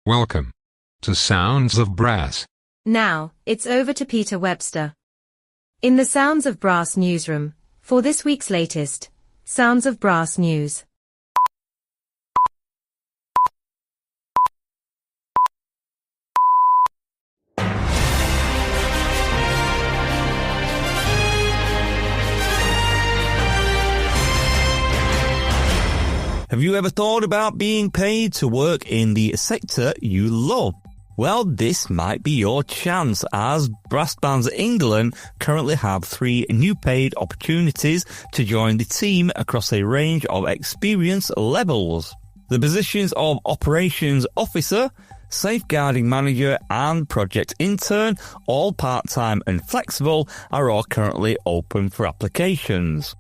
Welcome to Sounds of Brass. Now, it's over to Peter Webster. In the Sounds of Brass newsroom, for this week's latest Sounds of Brass news. Have you ever thought about being paid to work in the sector you love? Well, this might be your chance, as Brass Bands England currently have 3 new paid opportunities to join the team across a range of experience levels. The positions of Operations Officer, Safeguarding Manager and Project Intern, all part-time and flexible, are all currently open for applications.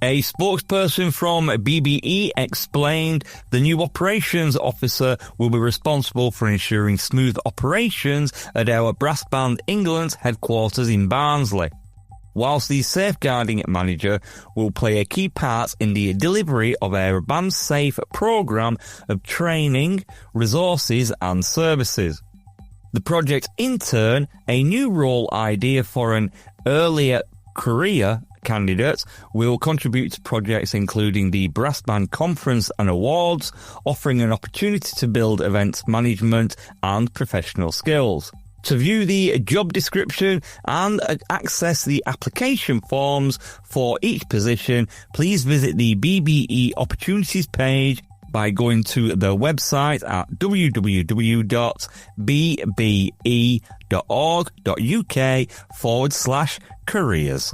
A spokesperson from BBE explained the new operations officer will be responsible for ensuring smooth operations at our Brass Band England headquarters in Barnsley, whilst the safeguarding manager will play a key part in the delivery of our Band Safe programme of training, resources and services. The project intern, a new role idea for an earlier career candidates, will contribute to projects including the Brass Band Conference and Awards, offering an opportunity to build events management and professional skills. To view the job description and access the application forms for each position, please visit the BBE Opportunities page by going to the website at www.bbe.org.uk/careers.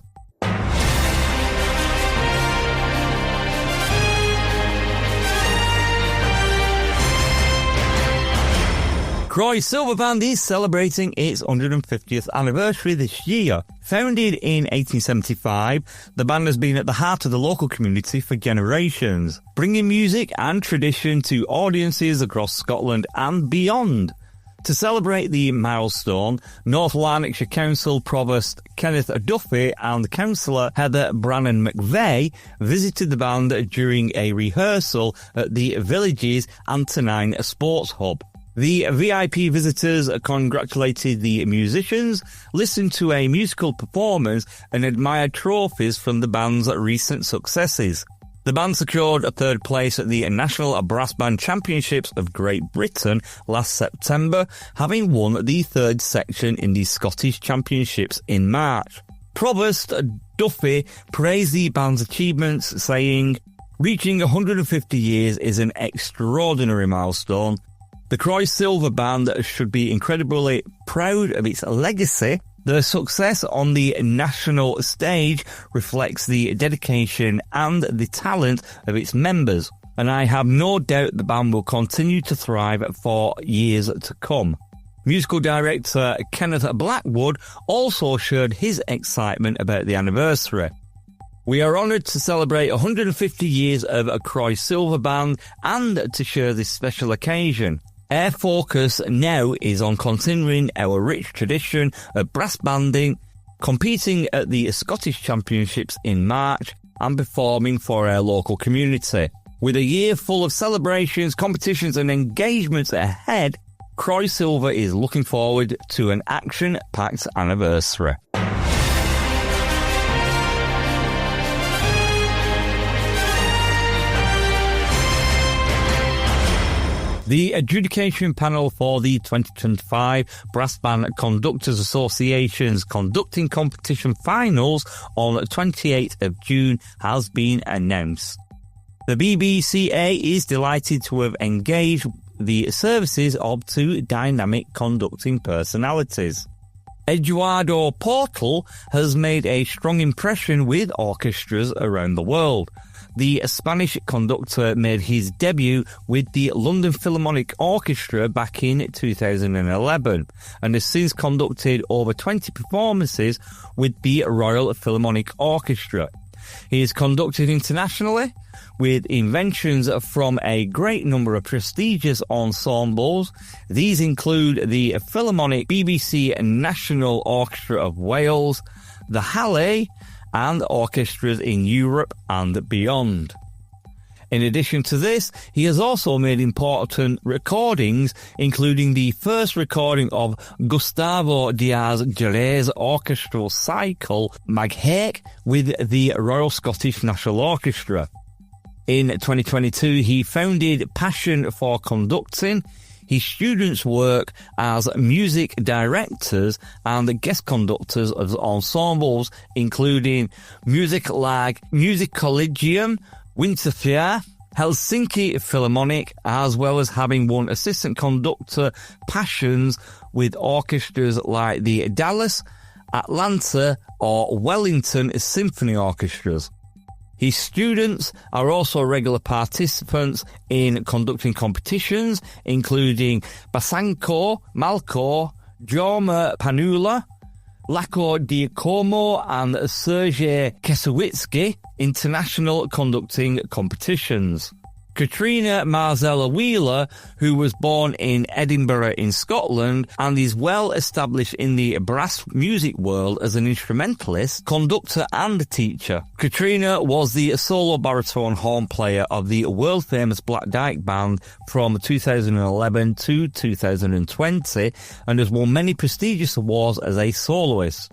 Croy Silver Band is celebrating its 150th anniversary this year. Founded in 1875, the band has been at the heart of the local community for generations, bringing music and tradition to audiences across Scotland and beyond. To celebrate the milestone, North Lanarkshire Council Provost Kenneth Duffy and Councillor Heather Brannan McVeigh visited the band during a rehearsal at the village's Antonine Sports Hub. The VIP visitors congratulated the musicians, listened to a musical performance and admired trophies from the band's recent successes. The band secured a 3rd place at the National Brass Band Championships of Great Britain last September, having won the 3rd section in the Scottish Championships in March. Provost Duffy praised the band's achievements, saying, "Reaching 150 years is an extraordinary milestone. The Croy Silver Band should be incredibly proud of its legacy. The success on the national stage reflects the dedication and the talent of its members, and I have no doubt the band will continue to thrive for years to come." Musical director Kenneth Blackwood also shared his excitement about the anniversary. "We are honoured to celebrate 150 years of a Croy Silver Band and to share this special occasion. Our focus now is on continuing our rich tradition of brass banding, competing at the Scottish Championships in March and performing for our local community. With a year full of celebrations, competitions and engagements ahead, Croy Silver is looking forward to an action-packed anniversary." The adjudication panel for the 2025 Brass Band Conductors Association's conducting competition finals on 28th of June has been announced. The BBCA is delighted to have engaged the services of 2 dynamic conducting personalities. Eduardo Portal has made a strong impression with orchestras around the world. The Spanish conductor made his debut with the London Philharmonic Orchestra back in 2011 and has since conducted over 20 performances with the Royal Philharmonic Orchestra. He has conducted internationally with inventions from a great number of prestigious ensembles. These include the Philharmonic BBC National Orchestra of Wales, the Halle, and orchestras in Europe and beyond. In addition to this, he has also made important recordings, including the first recording of Gustavo Diaz-Geray's orchestral cycle, Maghake, with the Royal Scottish National Orchestra. In 2022, he founded Passion for Conducting. His students work as music directors and guest conductors of ensembles, including music like Music Collegium, Winterthur, Helsinki Philharmonic, as well as having won assistant conductor passions with orchestras like the Dallas, Atlanta or Wellington Symphony Orchestras. His students are also regular participants in conducting competitions, including Basanko, Malko, Jorma Panula, Lako Diacomo and Sergei Kesewitsky international conducting competitions. Katrina Marzella Wheeler, who was born in Edinburgh in Scotland and is well established in the brass music world as an instrumentalist, conductor and teacher. Katrina was the solo baritone horn player of the world-famous Black Dyke Band from 2011 to 2020 and has won many prestigious awards as a soloist.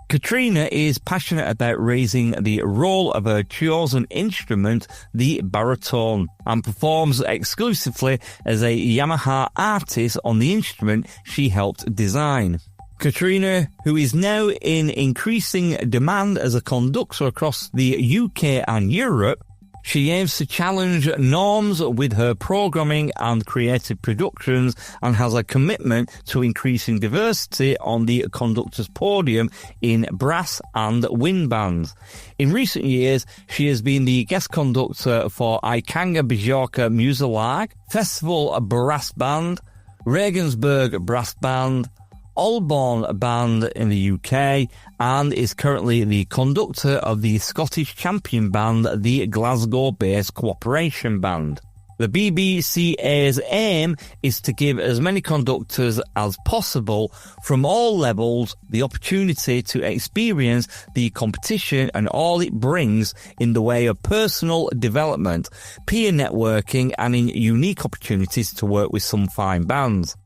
Katrina is passionate about raising the role of her chosen instrument, the baritone, and performs exclusively as a Yamaha artist on the instrument she helped design. Katrina, who is now in increasing demand as a conductor across the UK and Europe, she aims to challenge norms with her programming and creative productions and has a commitment to increasing diversity on the conductor's podium in brass and wind bands. In recent years, she has been the guest conductor for Ikanga Bjorka Muselag, Festival Brass Band, Regensburg Brass Band, Alborn Band in the UK, and is currently the conductor of the Scottish champion band, the Glasgow-based Cooperation Band. The BBCA's aim is to give as many conductors as possible from all levels the opportunity to experience the competition and all it brings in the way of personal development, peer networking, and in unique opportunities to work with some fine bands.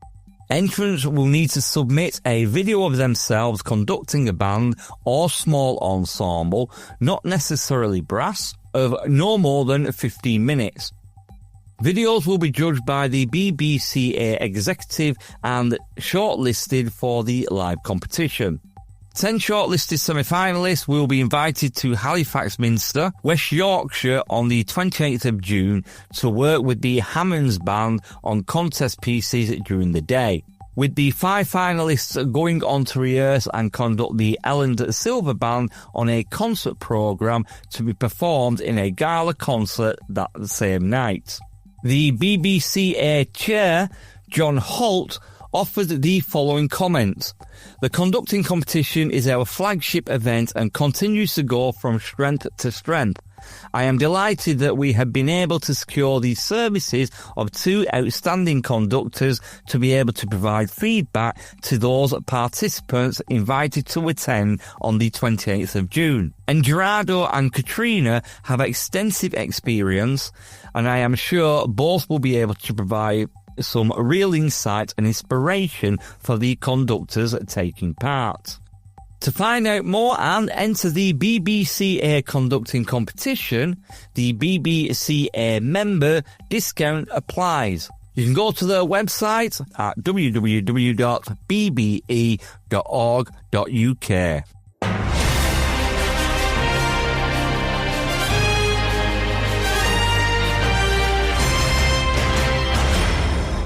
Entrants will need to submit a video of themselves conducting a band or small ensemble, not necessarily brass, of no more than 15 minutes. Videos will be judged by the BBCA executive and shortlisted for the live competition. 10 shortlisted semi-finalists will be invited to Halifax Minster, West Yorkshire on the 28th of June to work with the Hammonds Band on contest pieces during the day, with the 5 finalists going on to rehearse and conduct the Elland Silver Band on a concert programme to be performed in a gala concert that same night. The BBCA chair, John Holt, offered the following comments. The conducting competition is our flagship event and continues to go from strength to strength. I am delighted that we have been able to secure the services of 2 outstanding conductors to be able to provide feedback to those participants invited to attend on the 28th of June. And Gerardo and Katrina have extensive experience, and I am sure both will be able to provide some real insight and inspiration for the conductors taking part. To find out more and enter the BBCA conducting competition, the BBCA member discount applies. You can go to their website at www.bbe.org.uk.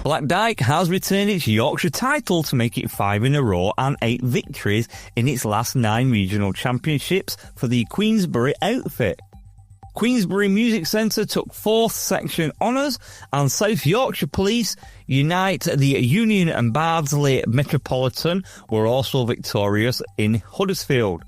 Black Dyke has retained its Yorkshire title to make it 5 in a row and 8 victories in its last 9 regional championships for the Queensbury outfit. Queensbury Music Centre took 4th section honours, and South Yorkshire Police, Unite the Union and Bardsley Metropolitan were also victorious in Huddersfield.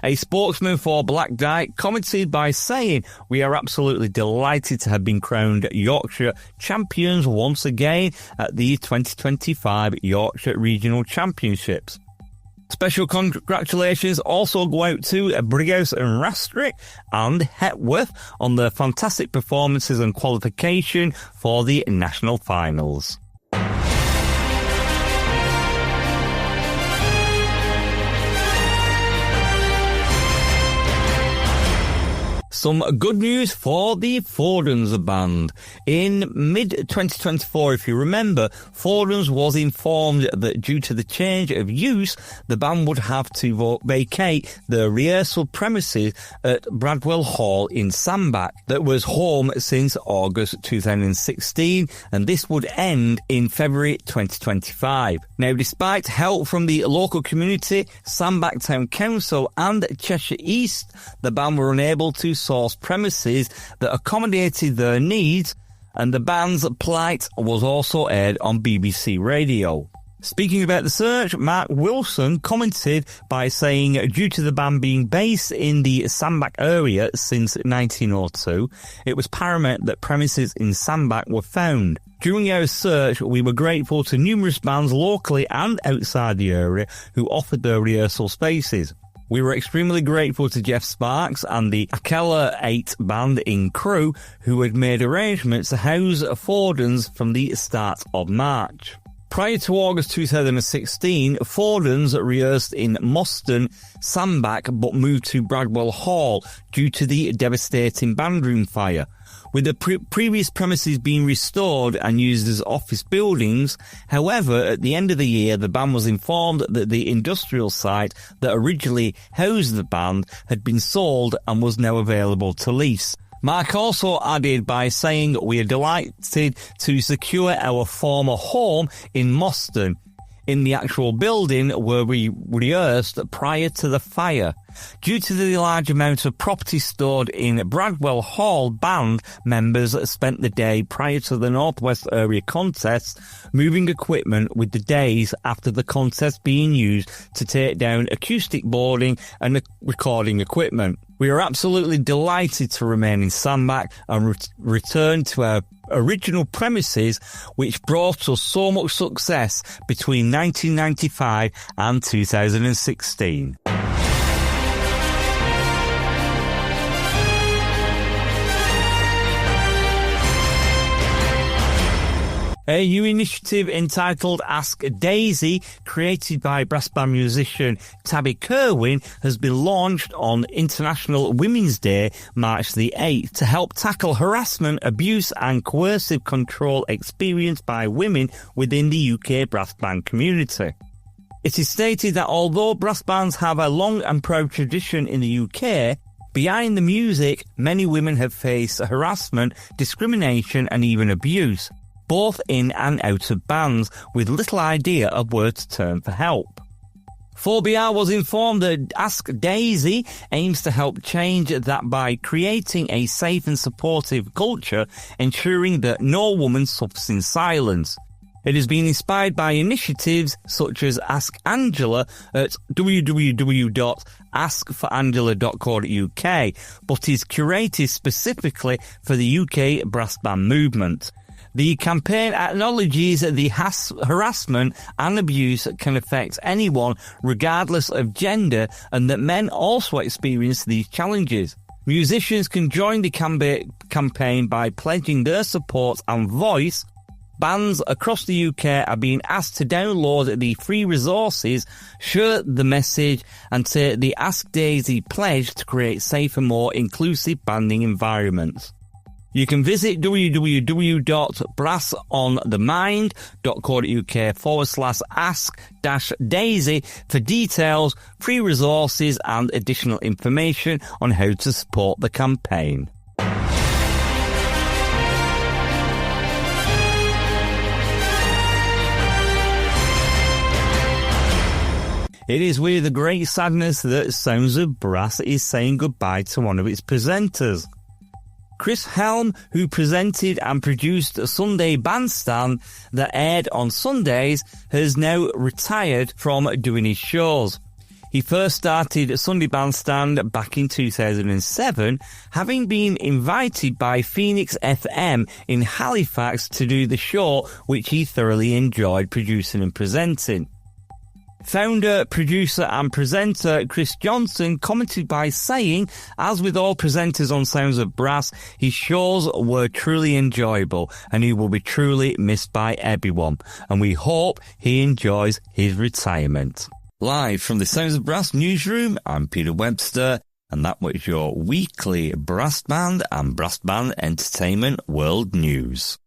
A spokesman for Black Dyke commented by saying, "We are absolutely delighted to have been crowned Yorkshire champions once again at the 2025 Yorkshire Regional Championships." Special congratulations also go out to Brighouse and Rastrick and Hepworth on their fantastic performances and qualification for the national finals. Some good news for the Fordens band. In mid-2024, if you remember, Fordens was informed that due to the change of use, the band would have to vacate the rehearsal premises at Bradwell Hall in Sandbach that was home since August 2016, and this would end in February 2025. Now, despite help from the local community, Sandbach Town Council and Cheshire East, the band were unable to source premises that accommodated their needs, and the band's plight was also aired on BBC Radio. Speaking about the search, Mark Wilson commented by saying, due to the band being based in the Sandbach area since 1902, it was paramount that premises in Sandbach were found. During our search, we were grateful to numerous bands locally and outside the area who offered their rehearsal spaces. We were extremely grateful to Jeff Sparks and the Akela 8 band in Crewe, who had made arrangements to house Fordens from the start of March. Prior to August 2016, Fordens rehearsed in Moston, Sandbach, but moved to Bradwell Hall due to the devastating bandroom fire. With the previous premises being restored and used as office buildings, however, at the end of the year, the band was informed that the industrial site that originally housed the band had been sold and was now available to lease. Mark also added by saying, "We are delighted to secure our former home in Moston, in the actual building where we rehearsed prior to the fire. Due to the large amount of property stored in Bradwell Hall, band members spent the day prior to the Northwest Area contest moving equipment, with the days after the contest being used to take down acoustic boarding and recording equipment. We are absolutely delighted to remain in Sandbach and return to our original premises, which brought us so much success between 1995 and 2016. A new initiative entitled Ask Daisy, created by brass band musician Tabby Kerwin, has been launched on International Women's Day, March the 8th, to help tackle harassment, abuse and coercive control experienced by women within the UK brass band community. It is stated that although brass bands have a long and proud tradition in the UK, behind the music, many women have faced harassment, discrimination and even abuse, both in and out of bands, with little idea of where to turn for help. 4BR was informed that Ask Daisy aims to help change that by creating a safe and supportive culture, ensuring that no woman suffers in silence. It has been inspired by initiatives such as Ask Angela at www.askforangela.co.uk, but is curated specifically for the UK brass band movement. The campaign acknowledges that the harassment and abuse can affect anyone regardless of gender, and that men also experience these challenges. Musicians can join the campaign by pledging their support and voice. Bands across the UK are being asked to download the free resources, share the message and take the Ask Daisy pledge to create safer, more inclusive banding environments. You can visit www.brassonthemind.co.uk/ask-daisy for details, free resources and additional information on how to support the campaign. It is with great sadness that Sounds of Brass is saying goodbye to one of its presenters. Chris Helm, who presented and produced a Sunday Bandstand that aired on Sundays, has now retired from doing his shows. He first started Sunday Bandstand back in 2007, having been invited by Phoenix FM in Halifax to do the show, which he thoroughly enjoyed producing and presenting. Founder, producer and presenter Chris Johnson commented by saying, as with all presenters on Sounds of Brass, his shows were truly enjoyable and he will be truly missed by everyone, and we hope he enjoys his retirement. Live from the Sounds of Brass newsroom, I'm Peter Webster, and that was your weekly brass band and brass band entertainment world news.